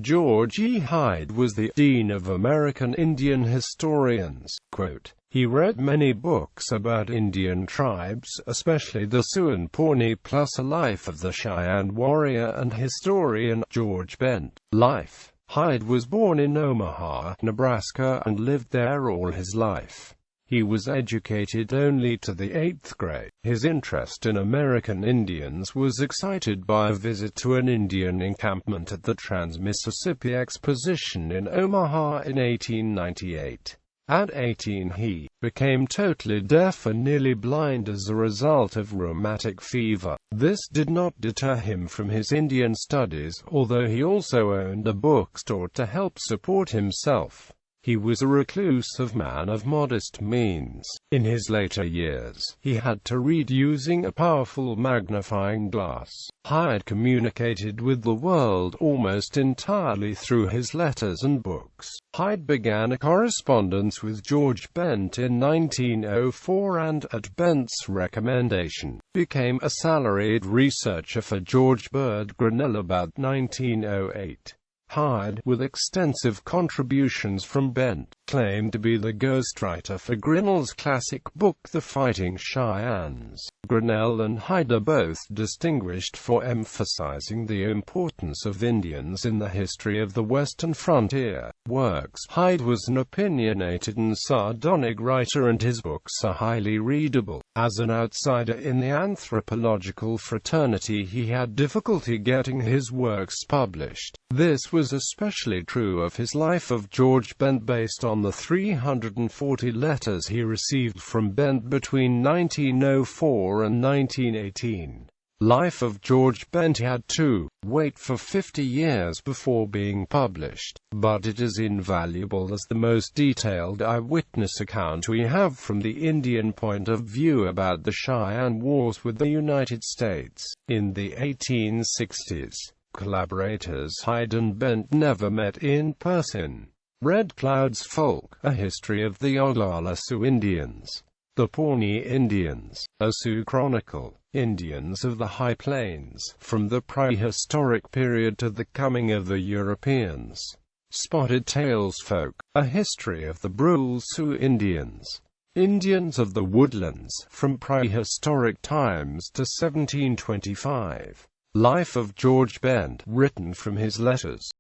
George E.Hyde was the Dean of American Indian Historians. Quote, "He read many books about Indian tribes, especially the Sioux and Pawnee, plus a life of the Cheyenne warrior and historian George Bent. Life." Hyde was born in Omaha, Nebraska, and lived there all his life. He was educated only to the 8th grade. His interest in American Indians was excited by a visit to an Indian encampment at the Trans-Mississippi Exposition in Omaha in 1898. At 18 he became totally deaf and nearly blind as a result of rheumatic fever. This did not deter him from his Indian studies, although he also owned a bookstore to help support himself. He was a reclusive man of modest means. In his later years, he had to read using a powerful magnifying glass. Hyde communicated with the world almost entirely through his letters and books. Hyde began a correspondence with George Bent in 1904 and, at Bent's recommendation, became a salaried researcher for George Bird Grinnell about 1908. Hyde, with extensive contributions from Bent, claimed to be the ghostwriter for Grinnell's classic book The Fighting Cheyennes. Grinnell and Hyde are both distinguished for emphasizing the importance of Indians in the history of the Western frontier. Works. Hyde was an opinionated and sardonic writer, and his books are highly readable. As an outsider in the anthropological fraternity, he had difficulty getting his works published. This was especially true of his Life of George Bent, based on the 340 letters he received from Bent between 1904 and 1918. Life of George Bent had to wait for 50 years before being published, but it is invaluable as the most detailed eyewitness account we have from the Indian point of view about the Cheyenne Wars with the United States. In the 1860s, collaborators Hyde and Bent never met in person. Red Cloud's Folk, A History of the Oglala Sioux Indians. The Pawnee Indians, A Sioux Chronicle. Indians of the High Plains, from the prehistoric period to the coming of the Europeans. Spotted Tail's Folk, A History of the Brule Sioux Indians. Indians of the Woodlands, from prehistoric times to 1725. Life of George Bent, written from his letters.